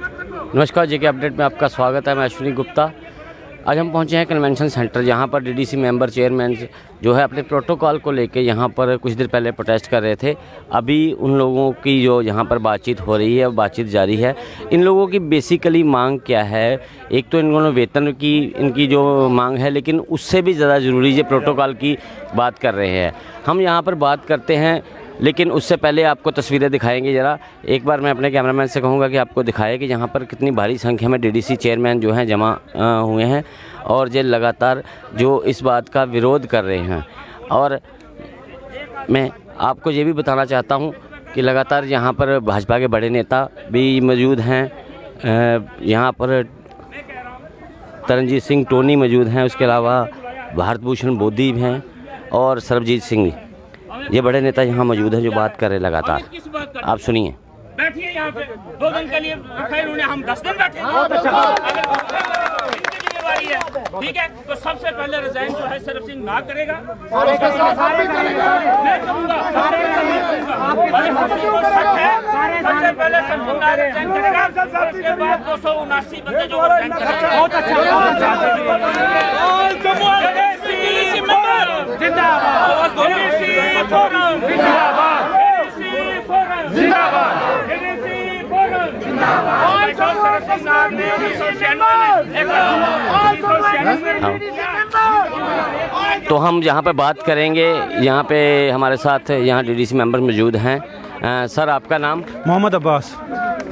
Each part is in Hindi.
नमस्कार, जेके अपडेट में आपका स्वागत है। मैं अश्विनी गुप्ता। आज हम पहुंचे हैं कन्वेंशन सेंटर, जहां पर डीडीसी मेंबर चेयरमैन जो है अपने प्रोटोकॉल को लेके यहां पर कुछ देर पहले प्रोटेस्ट कर रहे थे। अभी उन लोगों की जो यहां पर बातचीत हो रही है, बातचीत जारी है। इन लोगों की बेसिकली मांग क्या है? एक तो इन्होंने वेतन की इनकी जो मांग है, लेकिन उससे भी ज़्यादा ज़रूरी है प्रोटोकॉल की बात कर रहे हैं। हम यहाँ पर बात करते हैं, लेकिन उससे पहले आपको तस्वीरें दिखाएंगे। ज़रा एक बार मैं अपने कैमरामैन से कहूँगा कि आपको दिखाए कि यहाँ पर कितनी भारी संख्या में डीडीसी चेयरमैन जो हैं जमा हुए हैं और ये लगातार जो इस बात का विरोध कर रहे हैं। और मैं आपको ये भी बताना चाहता हूँ कि लगातार यहाँ पर भाजपा के बड़े नेता भी मौजूद हैं। यहाँ पर तरनजीत सिंह टोनी मौजूद हैं, उसके अलावा भारत भूषण बोधी भी हैं और सरबजीत सिंह, ये बड़े नेता यहाँ मौजूद हैं जो बात कर रहे हैं लगातार। आप सुनिए। बैठिए यहाँ पे, 2 दिन के लिए रखा है इन्होंने, हम 10 दिन बैठे। ठीक है, तो सबसे पहले रिजाइन जो है सरब सिंह ना करेगा। मैं कहूँगा सबसे पहले संपूर्ण रिजाइन करेगा, उसके बाद 279 बंदे जो रिजाइन करेंगे। बहुत तो हम यहाँ पे बात करेंगे। यहाँ पे हमारे साथ यहाँ डीडीसी मेंबर मौजूद हैं। सर, आपका नाम? मोहम्मद अब्बास।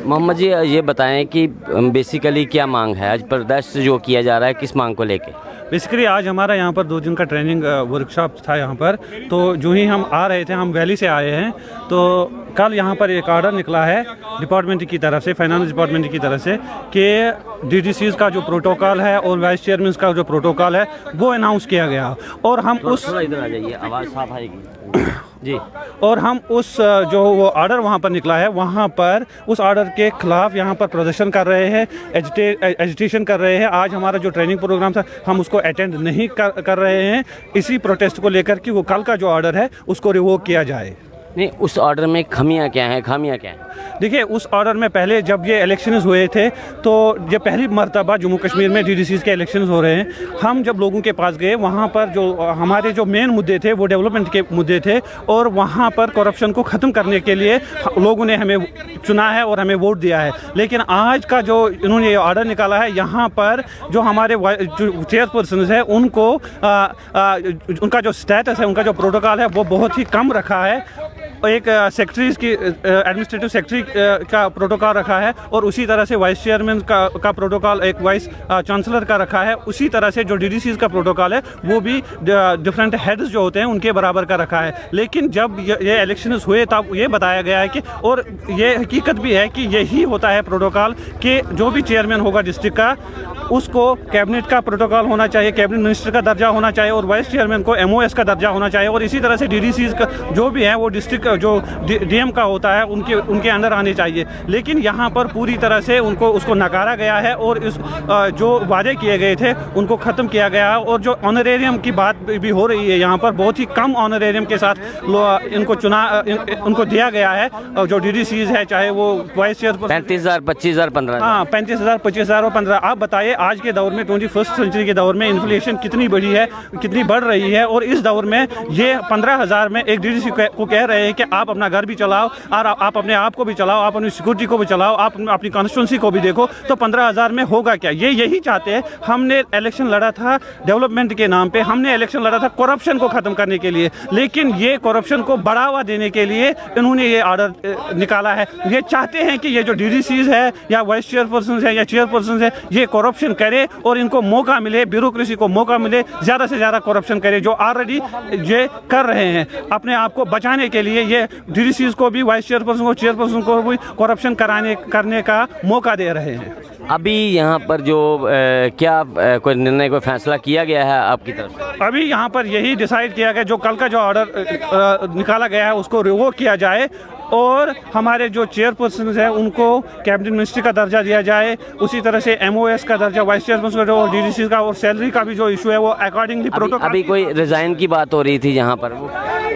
मोहम्मद जी, ये बताएं कि बेसिकली क्या मांग है? आज प्रोटेस्ट जो किया जा रहा है, किस मांग को लेके? बेसिकली आज हमारा यहाँ पर 2 दिन का ट्रेनिंग वर्कशॉप था यहाँ पर। तो जो ही हम आ रहे थे, हम वैली से आए हैं, तो कल यहाँ पर एक ऑर्डर निकला है डिपार्टमेंट की तरफ से, फाइनेंस डिपार्टमेंट की तरफ से, कि डीडीसीज का जो प्रोटोकॉल है और वाइस चेयरमैन का जो प्रोटोकॉल है वो अनाउंस किया गया। और हम थोड़ा इधर आ जाइए, आवाज़ साफ आएगी जी। और हम उस जो वो ऑर्डर वहाँ पर निकला है, वहाँ पर उस ऑर्डर के खिलाफ यहाँ पर प्रदर्शन कर रहे हैं, एजिटेशन कर रहे हैं। आज हमारा जो ट्रेनिंग प्रोग्राम था, हम उसको अटेंड नहीं कर रहे हैं, इसी प्रोटेस्ट को लेकर कि वो कल का जो ऑर्डर है उसको रिवोक किया जाए। नहीं, उस ऑर्डर में खामियां क्या हैं? देखिए, उस ऑर्डर में पहले जब ये इलेक्शंस हुए थे, तो ये पहली मर्तबा जम्मू कश्मीर में डीडीसीज के इलेक्शंस हो रहे हैं। हम जब लोगों के पास गए, वहाँ पर जो हमारे जो मेन मुद्दे थे वो डेवलपमेंट के मुद्दे थे, और वहाँ पर करप्शन को ख़त्म करने के लिए लोगों ने हमें चुना है और हमें वोट दिया है। लेकिन आज का जो इन्होंने ये ऑर्डर निकाला है, यहाँ पर जो हमारे जो चेयरपर्सन है उनको उनका जो स्टेटस है, उनका जो प्रोटोकॉल है वो बहुत ही कम रखा है। एक सेक्रेटरीज की एडमिनिस्ट्रेटिव सेक्रेटरी का प्रोटोकॉल रखा है, और उसी तरह से वाइस चेयरमैन का प्रोटोकॉल एक वाइस चांसलर का रखा है। उसी तरह से जो डीडीसीज का प्रोटोकॉल है वो भी डिफरेंट हेड्स जो होते हैं उनके बराबर का रखा है। लेकिन जब ये इलेक्शंस हुए तब ये बताया गया है कि, और ये हकीकत भी है कि यही होता है प्रोटोकॉल, कि जो भी चेयरमैन होगा डिस्ट्रिक्ट का, उसको कैबिनेट का प्रोटोकॉल होना चाहिए, कैबिनेट मिनिस्टर का दर्जा होना चाहिए, और वाइस चेयरमैन को MOS का दर्जा होना चाहिए। और इसी तरह से डीडीसीज का जो भी है वो डिस्ट्रिक्ट जो DM का होता है उनके अंदर आने चाहिए। लेकिन यहाँ पर पूरी तरह से उसको नकारा गया है, और इस जो वादे किए गए थे उनको ख़त्म किया गया है। और जो ऑनरेरियम की बात भी हो रही है, यहाँ पर बहुत ही कम ऑनरेरियम के साथ उनको दिया गया है। जो डीडीसीज है, चाहे वो वाइस चेयरपर्सन 35,000, 25,000, 15,000। हाँ, 35,000, 25,000 और 15। आप बताइए, आज के दौर में 21st सेंचुरी के दौर में इन्फ्लेशन कितनी बढ़ी है, कितनी बढ़ रही है, और इस दौर में ये 15,000 में एक डीडीसी को कह रहे हैं कि आप अपना घर भी चलाओ और आप अपने आप को भी चलाओ, आप अपनी सिक्योरिटी को भी चलाओ, आप अपनी कॉन्स्टिट्यूंसी को भी देखो। तो 15,000 में होगा क्या? ये यही चाहते हैं। हमने इलेक्शन लड़ा था डेवलपमेंट के नाम पे, हमने इलेक्शन लड़ा था करप्शन को ख़त्म करने के लिए, लेकिन ये करप्शन को बढ़ावा देने के लिए इन्होंने ये ऑर्डर निकाला है। ये चाहते हैं कि ये जो डीडीसीज है या वाइस चेयरपर्सन है या चेयरपर्सन है, ये करप्शन करे और इनको मौका मिले, ब्यूरोक्रेसी को मौका मिले, ज़्यादा से ज़्यादा करप्शन करे, जो ऑलरेडी ये कर रहे हैं। अपने आप को बचाने के लिए ये डीडीसीज को भी, वाइस चेयरपर्सन को, चेयरपर्सन को भी करप्शन करने का मौका दे रहे हैं। अभी यहाँ पर जो क्या कोई निर्णय, कोई फैसला किया गया है आपकी तरफ से? अभी यहाँ पर यही डिसाइड किया गया, जो कल का जो ऑर्डर निकाला गया है उसको रिवोक किया जाए, और हमारे जो चेयरपर्सन है उनको कैबिनेट मिनिस्ट्री का दर्जा दिया जाए। उसी तरह से MOS का दर्जा, वाइस चेयरपर्सन का और डीडीसी का, और सैलरी का भी जो इशू है वो अकॉर्डिंगली प्रोटोकॉल। अभी कोई रिजाइन की बात हो रही थी यहाँ पर, वो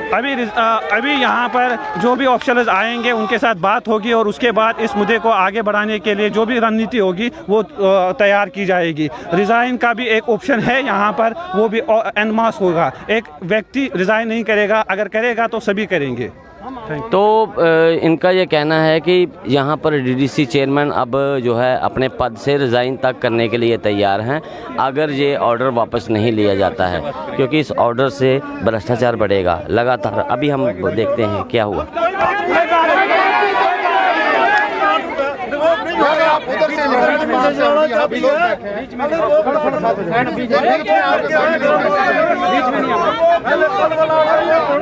अभी यहाँ पर जो भी ऑफिसर्स आएंगे उनके साथ बात होगी और उसके बाद इस मुद्दे को आगे बढ़ाने के लिए जो भी रणनीति होगी वो तैयार की जाएगी। रिज़ाइन का भी एक ऑप्शन है यहाँ पर, वो भी एन मास होगा। एक व्यक्ति रिज़ाइन नहीं करेगा, अगर करेगा तो सभी करेंगे। तो इनका ये कहना है कि यहाँ पर डीडीसी चेयरमैन अब जो है अपने पद से रिज़ाइन तक करने के लिए तैयार हैं अगर ये ऑर्डर वापस नहीं लिया जाता है, क्योंकि इस ऑर्डर से भ्रष्टाचार बढ़ेगा लगातार। अभी हम देखते हैं क्या हुआ।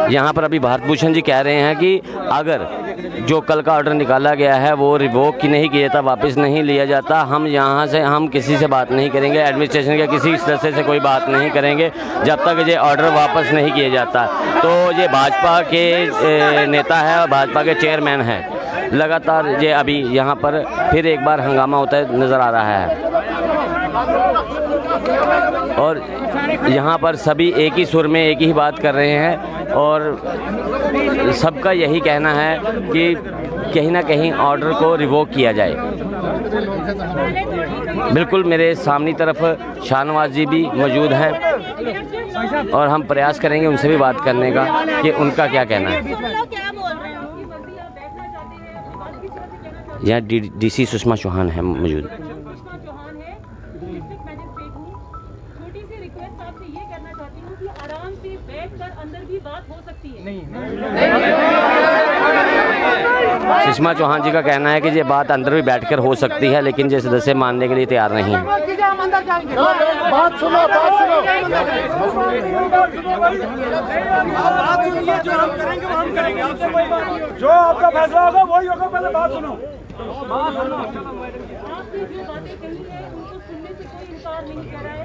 यहाँ पर अभी भारत भूषण जी कह रहे हैं कि अगर जो कल का ऑर्डर निकाला गया है वो रिवोक की नहीं किया जाता, वापस नहीं लिया जाता, हम यहाँ से हम किसी से बात नहीं करेंगे, एडमिनिस्ट्रेशन के किसी सदस्य से कोई बात नहीं करेंगे जब तक ये ऑर्डर वापस नहीं किया जाता। तो ये भाजपा के नेता है और भाजपा के चेयरमैन हैं। लगातार ये अभी यहाँ पर फिर एक बार हंगामा होता है नज़र आ रहा है और यहाँ पर सभी एक ही सुर में एक ही बात कर रहे हैं और सबका यही कहना है कि कहीं ना कहीं ऑर्डर को रिवोक किया जाए। बिल्कुल मेरे सामने तरफ शाहनवाज जी भी मौजूद हैं और हम प्रयास करेंगे उनसे भी बात करने का कि उनका क्या कहना है। यहाँ डीसी सुषमा चौहान है मौजूद। सुषमा चौहान जी का कहना है कि ये बात अंदर भी बैठकर हो सकती है, लेकिन ये सदस्य मानने के लिए तैयार नहीं है। बात सुनो। जो आपका फैसला होगा वही होगा, पहले बात सुनो। आपने जो बातें कही है उनको सुनने से कोई इनकार नहीं कर रहा है।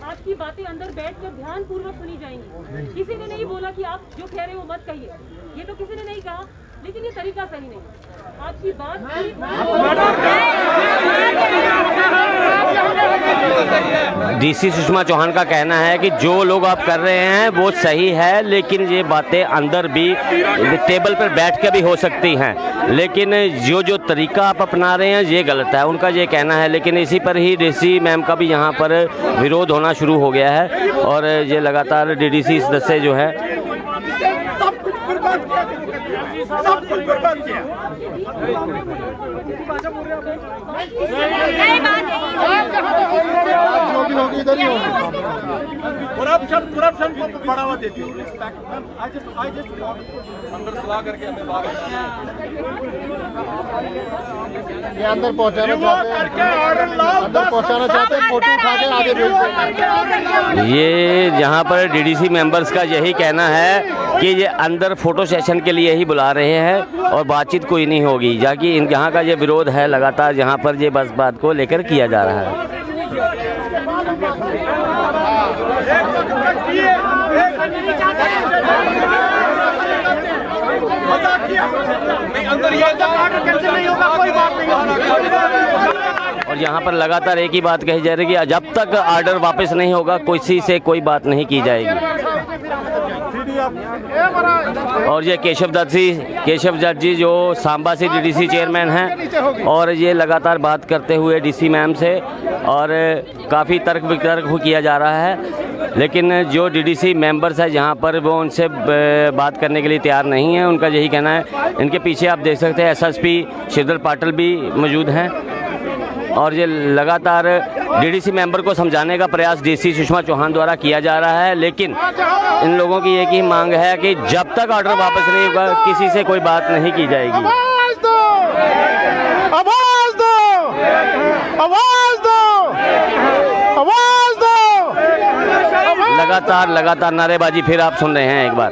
आपकी बातें अंदर बैठकर ध्यान पूर्वक सुनी जाएंगी। किसी ने नहीं बोला कि आप जो कह रहे हो मत कहिए, ये तो किसी ने नहीं कहा, लेकिन ये तरीका सही नहीं। आपकी बात डीसी सुषमा चौहान का कहना है कि जो लोग आप कर रहे हैं वो सही है, लेकिन ये बातें अंदर भी टेबल पर बैठ के भी हो सकती हैं, लेकिन जो तरीका आप अपना रहे हैं ये गलत है, उनका ये कहना है। लेकिन इसी पर ही डीसी मैम का भी यहाँ पर विरोध होना शुरू हो गया है और ये लगातार डीडीसी सदस्य जो है करप्शन को बढ़ावा देती है। अंदर सलाह करके अंदर पहुंचाना चाहते हैं, फोटो उठा के आगे भेजते हैं। ये यहाँ पर डीडीसी मेंबर्स का यही कहना है कि ये अंदर फोटो सेशन के लिए ही बुला रहे हैं और बातचीत कोई नहीं होगी, जाकि यहाँ का ये विरोध है लगातार यहाँ पर ये बस बात को लेकर किया जा रहा है। और यहाँ पर लगातार एक ही बात कही जा रही है कि जब तक ऑर्डर वापस नहीं होगा किसी से कोई बात नहीं की जाएगी। और ये केशव दत्त जी जो सांबा से डीडीसी चेयरमैन हैं और ये लगातार बात करते हुए डीसी मैम से और काफ़ी तर्क वितर्क किया जा रहा है, लेकिन जो डीडीसी मेंबर्स है यहाँ पर वो उनसे बात करने के लिए तैयार नहीं है। उनका यही कहना है। इनके पीछे आप देख सकते हैं एसएसपी श्रीधर पाटिल भी मौजूद हैं और ये लगातार डीडीसी मेंबर को समझाने का प्रयास डीसी सुषमा चौहान द्वारा किया जा रहा है, लेकिन इन लोगों की एक ही मांग है कि जब तक ऑर्डर वापस नहीं होगा किसी से कोई बात नहीं की जाएगी। आवाज दो, आवाज दो, आवाज दो, आवाज दो। लगातार नारेबाजी फिर आप सुन रहे हैं एक बार,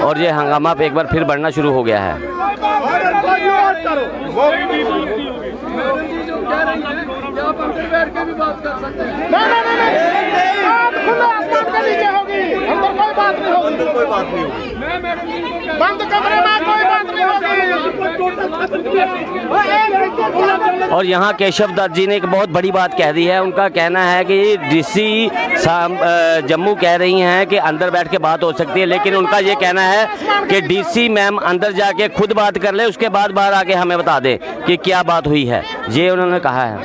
और ये हंगामा एक बार फिर बढ़ना शुरू हो गया है। नहीं, खुले आसमान के नीचे होगी। होगी, अंदर कोई बात नहीं होगी, अंदर कोई बात नहीं होगी, बंद कमरे में कोई बात नहीं होगी। और यहाँ केशव दत्त जी ने एक बहुत बड़ी बात कह दी है। उनका कहना है कि डीसी जम्मू कह रही हैं कि अंदर बैठ के बात हो सकती है, लेकिन उनका ये कहना है कि डीसी मैम अंदर जाके खुद बात कर ले, उसके बाद बाहर आके हमें बता दें कि क्या बात हुई है। ये उन्होंने कहा है।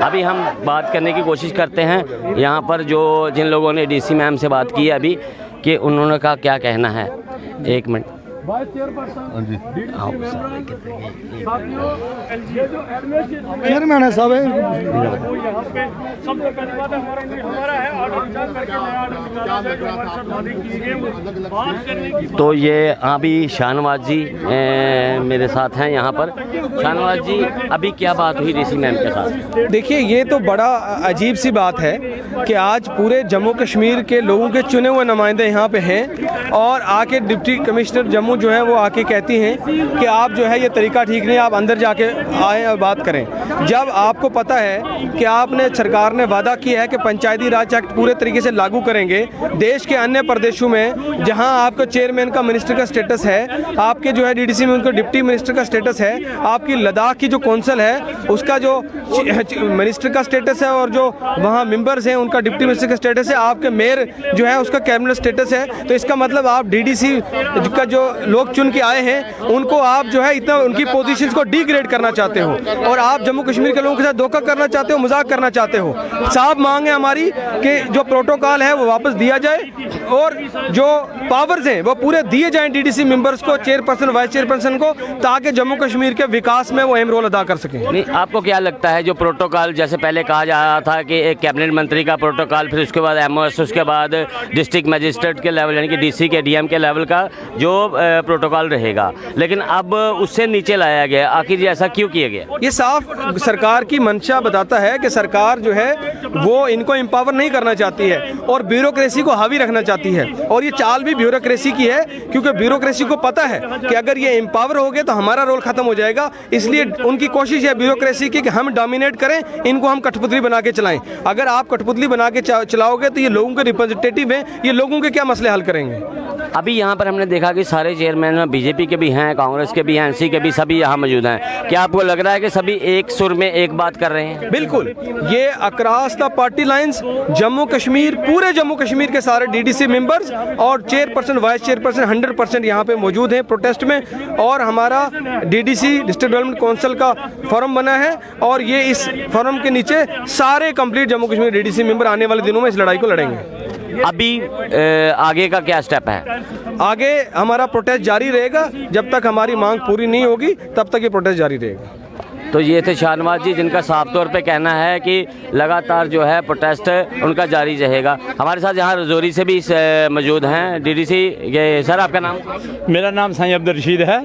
अभी हम बात करने की कोशिश करते हैं यहाँ पर जो जिन लोगों ने डीसी मैम से बात की है अभी, कि उन्होंने कहा क्या कहना है। एक मिनट। चेयरमैन है साहब, तो ये अभी शाहनवाज जी मेरे साथ हैं यहाँ पर। शाहनवाज जी, अभी क्या बात हुई डीसी मैम के साथ? देखिए, ये तो बड़ा अजीब सी बात है कि आज पूरे जम्मू कश्मीर के लोगों के चुने हुए नुमाइंदे यहाँ पे हैं और आके डिप्टी कमिश्नर जम्मू जो है वो आके कहती हैं कि आप जो है ये तरीका ठीक नहीं, आप अंदर जाके आएँ और बात करें। जब आपको पता है कि आपने सरकार ने वादा किया है कि पंचायती राज एक्ट पूरे तरीके से लागू करेंगे, देश के अन्य प्रदेशों में जहां आपका चेयरमैन का मिनिस्टर का स्टेटस है, आपके जो है डीडीसी में उनका डिप्टी मिनिस्टर का स्टेटस है, आपकी लद्दाख की जो कौंसिल है उसका जो मिनिस्टर का स्टेटस है और जो वहाँ मेंबर्स हैं उनका डिप्टी मिनिस्टर का स्टेटस है, आपके मेयर जो है उसका कैबिनेट स्टेटस है। तो इसका मतलब आप डीडीसी का जो लोग चुन के आए हैं उनको आप जो है इतना उनकी पोजीशंस को डिग्रेड करना चाहते हो और आप जम्मू कश्मीर के लोगों के साथ धोखा करना चाहते हो, मजाक करना चाहते हो। साफ मांग है हमारी कि जो प्रोटोकॉल है वो वापस दिया जाए और जो पावर्स हैं वो पूरे दिए जाएं डीडीसी मेंबर्स को, चेयरपर्सन वाइस चेयरपर्सन को, ताकि जम्मू कश्मीर के विकास में वो अहम रोल अदा कर सकें। नहीं, आपको क्या लगता है जो प्रोटोकॉल जैसे पहले कहा जा रहा था कि एक कैबिनेट मंत्री का प्रोटोकॉल, फिर उसके बाद एमओएस, उसके बाद डिस्ट्रिक्ट मजिस्ट्रेट के लेवल यानी कि डीसी के डीएम के लेवल का जो प्रोटोकॉल रहेगा, लेकिन अब उससे नीचे लाया गया, आखिर ऐसा क्यों किया गया? ये साफ सरकार की मंशा बताता है कि सरकार जो है वो इनको एम्पावर नहीं करना चाहती है और ब्यूरोक्रेसी को हावी रखना चाहती है। और ये चाल भी ब्यूरोक्रेसी की है क्योंकि ब्यूरोक्रेसी को पता है कि अगर ये एम्पावर हो गए तो हमारा रोल खत्म हो जाएगा। इसलिए उनकी कोशिश है ब्यूरोक्रेसी की कि हम डोमिनेट करें, इनको हम कठपुतली बना के चलाएं। अगर आप कठपुतली बना के चलाओगे तो ये लोगों के रिप्रेजेंटेटिव हैं, ये लोगों के क्या मसले हल करेंगे? अभी यहाँ पर हमने देखा कि सारे चेयरमैन बीजेपी के भी हैं, कांग्रेस के भी हैं, एनसी के भी, सभी यहाँ मौजूद हैं। क्या आपको लग रहा है कि सभी एक सुर में एक बात कर रहे हैं? बिल्कुल, ये across the party lines Jammu Kashmir, पूरे जम्मू कश्मीर के सारे डीडीसी मेंबर्स और चेयरपर्सन वाइस चेयरपर्सन 100% यहाँ पे मौजूद हैं प्रोटेस्ट में। और हमारा डीडीसी डिस्ट्रिक्ट डेवलपमेंट काउंसिल का फोरम बना है और ये इस फोरम के नीचे सारे complete Jammu Kashmir DDC member आने वाले दिनों में इस लड़ाई को लड़ेंगे। अभी आगे का क्या स्टेप है? आगे हमारा प्रोटेस्ट जारी रहेगा, जब तक हमारी मांग पूरी नहीं होगी तब तक ये प्रोटेस्ट जारी रहेगा। तो ये थे शाहनवाज जी, जिनका साफ तौर पे कहना है कि लगातार जो है प्रोटेस्ट उनका जारी रहेगा। हमारे साथ यहाँ रजौरी से भी मौजूद हैं डीडीसी। ये सर, आपका नाम? मेरा नाम साईं अब्दुल रशीद है।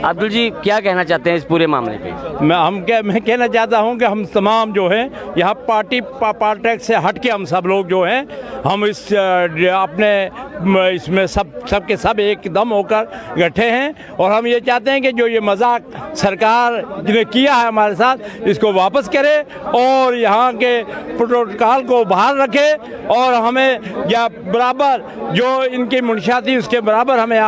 अब्दुल जी, क्या कहना चाहते हैं इस पूरे मामले पे? मैं कहना चाहता हूं कि हम तमाम जो हैं यहाँ पार्टी पॉलिटिक्स से हट के हम सब लोग जो हैं हम इस अपने इसमें सबके सब एकदम होकर इकट्ठे हैं और हम ये चाहते हैं कि जो ये मजाक सरकार ने किया है हमारे साथ, इसको वापस करे और यहाँ के प्रोटोकॉल को बाहर रखे और हमें या बराबर जो इनकी मुनशियात थी उसके बराबर हमें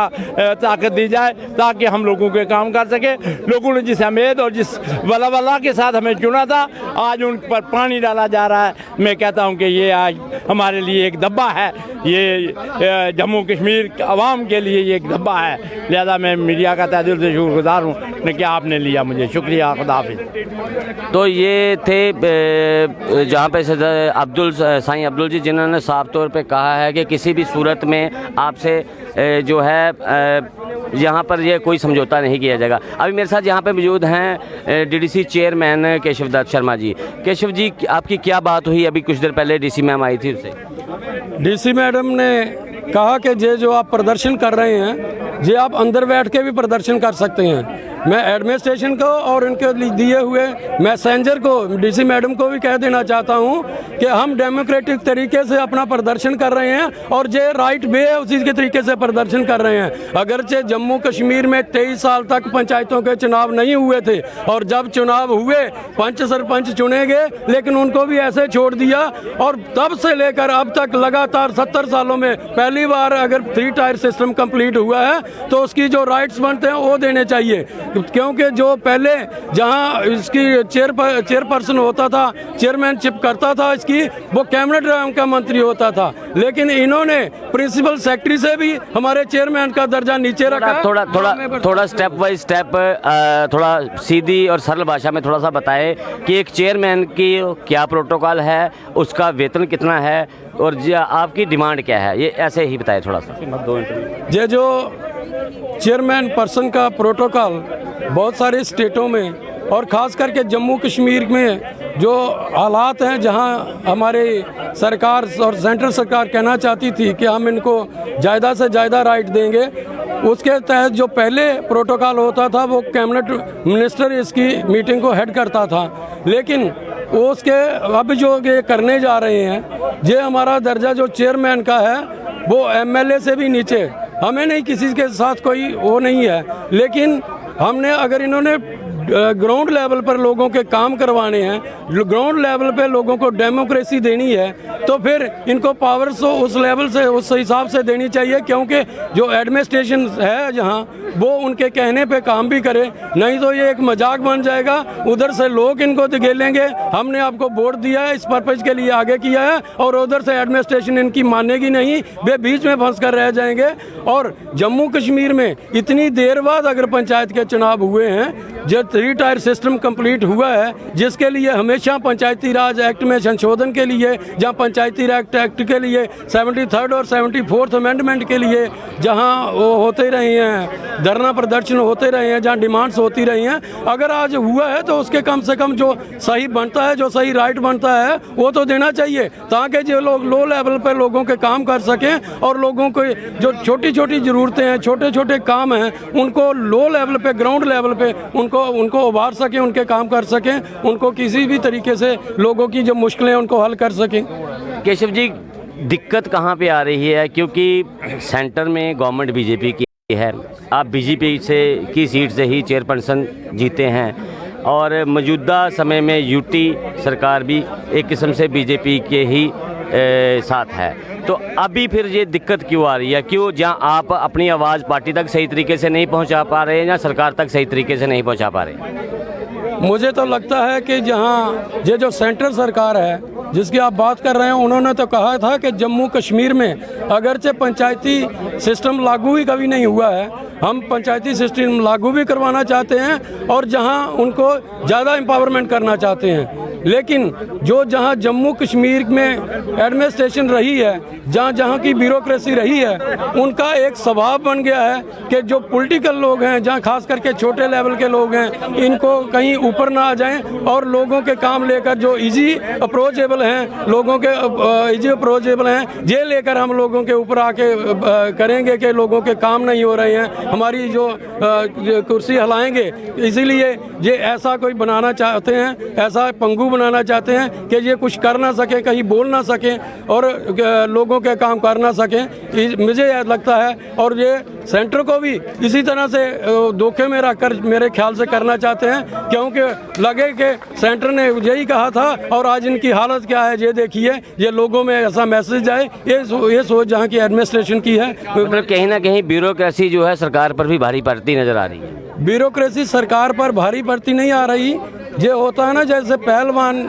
ताकत दी जाए ताकि हम लोगों के काम कर सके। लोगों ने जिस उम्मीद और जिस वला के साथ हमें चुना था, आज उन पर पानी डाला जा रहा है। मैं कहता हूँ कि ये आज हमारे लिए एक धब्बा है, ये जम्मू कश्मीर अवाम के लिए ये एक धब्बा है। लिहाजा मैं मीडिया का तहे दिल से शुक्रगुजार हूँ कि आपने लिया मुझे। शुक्रिया, खुदा हाफिज़। तो ये थे जहाँ पे साईं अब्दुल जी, जिन्होंने साफ तौर पे कहा है कि किसी भी सूरत में आपसे जो है यहाँ पर ये कोई समझौता नहीं किया जाएगा। अभी मेरे साथ यहाँ पे मौजूद हैं डीडीसी चेयरमैन केशव दत्त शर्मा जी। केशव जी, आपकी क्या बात हुई? अभी कुछ देर पहले डीसी मैम आई थी, उससे डीसी मैडम ने कहा कि जो आप प्रदर्शन कर रहे हैं, ये आप अंदर बैठ के भी प्रदर्शन कर सकते हैं, मैं एडमिनिस्ट्रेशन को और इनके दिए हुए मैसेंजर को, डीसी मैडम को भी कह देना चाहता हूं कि हम डेमोक्रेटिक तरीके से अपना प्रदर्शन कर रहे हैं और जो राइट वे है उसी के तरीके से प्रदर्शन कर रहे हैं। अगरचे जम्मू कश्मीर में 23 साल तक पंचायतों के चुनाव नहीं हुए थे और जब चुनाव हुए पंच सरपंच चुने गए, लेकिन उनको भी ऐसे छोड़ दिया और तब से लेकर अब तक लगातार 70 सालों में पहली बार अगर 3 टायर सिस्टम कंप्लीट हुआ है तो उसकी जो राइट्स बनते हैं वो देने चाहिए, क्योंकि जो पहले जहां इसकी चेयरपर्सन होता था, चेयरमैनशिप करता था इसकी, वो कैबिनेट का मंत्री होता था, लेकिन इन्होंने प्रिंसिपल सेक्रेटरी से भी हमारे चेयरमैन का दर्जा नीचे रखा। थोड़ा स्टेप बाय स्टेप थोड़ा सीधी और सरल भाषा में थोड़ा सा बताएं कि एक चेयरमैन की क्या प्रोटोकॉल है, उसका वेतन कितना है और आपकी डिमांड क्या है, ये ऐसे ही बताएं थोड़ा सा। ये जो चेयरमैन पर्सन का प्रोटोकॉल बहुत सारे स्टेटों में और ख़ास करके जम्मू कश्मीर में जो हालात हैं, जहां हमारे सरकार और सेंट्रल सरकार कहना चाहती थी कि हम इनको ज़्यादा से ज़्यादा राइट देंगे, उसके तहत जो पहले प्रोटोकॉल होता था वो कैबिनेट मिनिस्टर इसकी मीटिंग को हेड करता था, लेकिन उसके अब जो ये करने जा रहे हैं, ये हमारा दर्जा जो चेयरमैन का है वो एमएलए से भी नीचे, हमें नहीं किसी के साथ कोई वो नहीं है, लेकिन हमने अगर इन्होंने ग्राउंड लेवल पर लोगों के काम करवाने हैं, ग्राउंड लेवल पे लोगों को डेमोक्रेसी देनी है, तो फिर इनको पावर्स उस लेवल से उस हिसाब से देनी चाहिए, क्योंकि जो एडमिनिस्ट्रेशन है जहां वो उनके कहने पे काम भी करे, नहीं तो ये एक मजाक बन जाएगा, उधर से लोग इनको धकेलेंगे, हमने आपको वोट दिया है इस पर्पज के लिए आगे किया है, और उधर से एडमिनिस्ट्रेशन इनकी मानेगी नहीं, वे बीच में फंस कर रह जाएंगे। और जम्मू कश्मीर में इतनी देर बाद अगर पंचायत के चुनाव हुए हैं, जो 3 टायर सिस्टम कंप्लीट हुआ है, जिसके लिए हमेशा पंचायती राज एक्ट में संशोधन के लिए, जहां पंचायती राज एक्ट के लिए 73rd और 74th अमेंडमेंट के लिए जहां वो होते रहे हैं, धरना प्रदर्शन होते रहे हैं, जहां डिमांड्स होती रही हैं, अगर आज हुआ है तो उसके कम से कम जो सही बनता है, जो सही राइट बनता है वो तो देना चाहिए, ताकि जो लोग लो लेवल पर लोगों के काम कर सकें और लोगों को जो छोटी छोटी ज़रूरतें हैं, छोटे छोटे काम हैं, उनको लो लेवल पे, ग्राउंड लेवल पे उनको उभार सकें, उनके काम कर सकें, उनको किसी भी तरीके से लोगों की जो मुश्किलें उनको हल कर सकें। केशव जी, दिक्कत कहाँ पे आ रही है, क्योंकि सेंटर में गवर्नमेंट बीजेपी की है, आप बीजेपी की सीट से ही चेयरपर्सन जीते हैं और मौजूदा समय में यूटी सरकार भी एक किस्म से बीजेपी के ही साथ है, तो अभी फिर ये दिक्कत क्यों आ रही है? क्यों जहां आप अपनी आवाज़ पार्टी तक सही तरीके से नहीं पहुंचा पा रहे हैं या सरकार तक सही तरीके से नहीं पहुंचा पा रहे? मुझे तो लगता है कि जहां ये जो सेंट्रल सरकार है जिसकी आप बात कर रहे हैं, उन्होंने तो कहा था कि जम्मू कश्मीर में अगरचे पंचायती सिस्टम लागू ही कभी नहीं हुआ है, हम पंचायती सिस्टम लागू भी करवाना चाहते हैं और जहां उनको ज़्यादा एम्पावरमेंट करना चाहते हैं, लेकिन जहां जम्मू कश्मीर में एडमिनिस्ट्रेशन रही है, जहां की ब्यूरोक्रेसी रही है, उनका एक स्वभाव बन गया है कि जो पॉलिटिकल लोग हैं, जहां खास करके छोटे लेवल के लोग हैं, इनको कहीं ऊपर ना आ जाएं और लोगों के काम लेकर जो इजी अप्रोचेबल हैं, लोगों के इजी अप्रोचेबल हैं, ये लेकर हम लोगों के ऊपर आके करेंगे कि लोगों के काम नहीं हो रहे हैं, हमारी जो कुर्सी हिलाएंगे, इसीलिए ये ऐसा कोई बनाना चाहते हैं, ऐसा पंगु बनाना चाहते हैं कि ये कुछ कर ना सके, कहीं बोल ना सकें और लोगों के काम कर ना सकें, मुझे यह लगता है। और ये सेंटर को भी इसी तरह से धोखे में रखकर मेरे ख्याल से करना चाहते हैं, क्योंकि लगे कि सेंटर ने यही कहा था और आज इनकी हालत क्या है ये देखिए, ये लोगों में ऐसा मैसेज आए, ये सोच जहाँ की एडमिनिस्ट्रेशन की है। मतलब कहीं ना कहीं ब्यूरोक्रेसी जो है सरकार पर भी भारी पड़ती नजर आ रही है। ब्यूरोक्रेसी सरकार पर भारी पड़ती नहीं आ रही, ये होता है ना जैसे पहलवान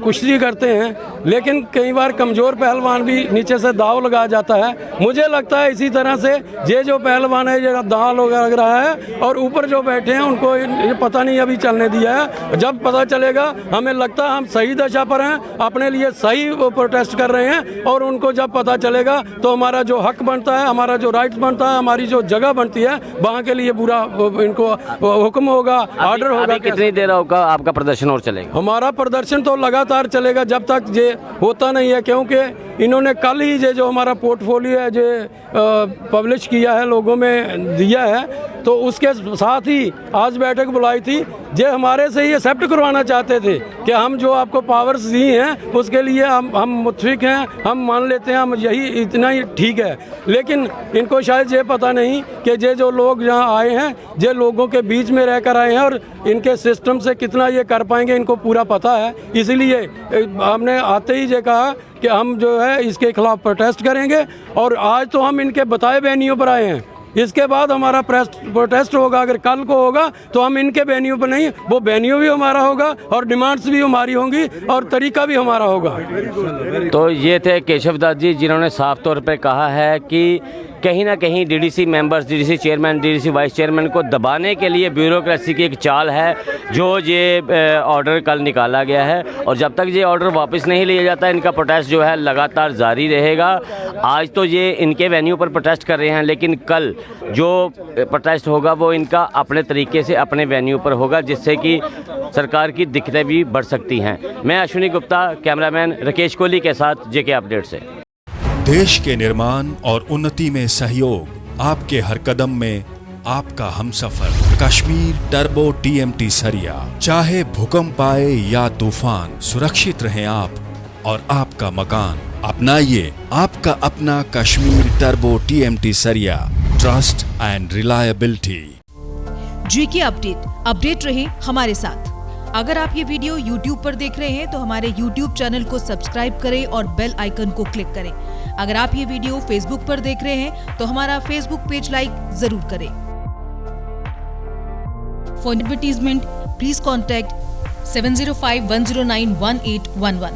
कुश्ती करते हैं, लेकिन कई बार कमज़ोर पहलवान भी नीचे से दाव लगा जाता है, मुझे लगता है इसी तरह से ये जो पहलवान है ये दाव लग रहा है और ऊपर जो बैठे हैं उनको ये पता नहीं अभी चलने दिया है, जब पता चलेगा हमें लगता है हम सही दशा पर हैं, अपने लिए सही प्रोटेस्ट कर रहे हैं और उनको जब पता चलेगा तो हमारा जो हक बनता है, हमारा जो राइट्स बनता है, हमारी जो जगह बनती है, वहाँ के लिए पूरा इनको हुक्म होगा, ऑर्डर होगा। कितनी देर होगा आपका प्रदर्शन और चलेगा? हमारा प्रदर्शन तो लगातार चलेगा जब तक ये होता नहीं है, क्योंकि इन्होंने कल ही जो हमारा पोर्टफोलियो है जो पब्लिश किया है, लोगों में दिया है, तो उसके साथ ही आज बैठक बुलाई थी। जे हमारे से ही एक्सेप्ट करवाना चाहते थे कि हम जो आपको पावर्स दी हैं उसके लिए हम मुतफिक हैं, हम मान लेते हैं, हम यही इतना ही ठीक है। लेकिन इनको शायद ये पता नहीं कि जो लोग यहाँ आए हैं, जो लोगों के बीच में रहकर आए हैं और इनके सिस्टम से कितना ये कर पाएंगे इनको पूरा पता है। इसलिए हमने आते ही ये कहा कि हम जो है इसके खिलाफ प्रोटेस्ट करेंगे, और आज तो हम इनके बताए वेन्यू पर आए हैं। इसके बाद हमारा प्रोटेस्ट होगा, अगर कल को होगा तो हम इनके वेन्यू पर नहीं, वो वेन्यू भी हमारा होगा और डिमांड्स भी हमारी होंगी और तरीका भी हमारा होगा। तो ये थे केशव दास जी, जिन्होंने साफ तौर पे कहा है कि कहीं ना कहीं DDC members, DDC chairman, DDC vice chairman को दबाने के लिए ब्यूरोक्रेसी की एक चाल है जो ये ऑर्डर कल निकाला गया है, और जब तक ये ऑर्डर वापस नहीं लिया जाता इनका प्रोटेस्ट जो है लगातार जारी रहेगा। आज तो ये इनके वेन्यू पर प्रोटेस्ट कर रहे हैं, लेकिन कल जो प्रोटेस्ट होगा वो इनका अपने तरीके से अपने वेन्यू पर होगा, जिससे कि सरकार की दिक्कतें भी बढ़ सकती हैं। मैं अश्विनी गुप्ता, कैमरामैन राकेश कोहली के साथ जेके अपडेट से। देश के निर्माण और उन्नति में सहयोग, आपके हर कदम में आपका हमसफर। कश्मीर टर्बो TMT सरिया, चाहे भूकंप आए या तूफान, सुरक्षित रहें आप और आपका मकान। अपनाइए आपका अपना कश्मीर टर्बो TMT सरिया, trust and reliability. JK update रहे हमारे साथ। अगर आप ये वीडियो YouTube पर देख रहे हैं तो हमारे YouTube चैनल को सब्सक्राइब करें और बेल आइकन को क्लिक करें। अगर आप ये वीडियो Facebook पर देख रहे हैं तो हमारा Facebook पेज लाइक जरूर करें। For advertisement please contact 7051091811।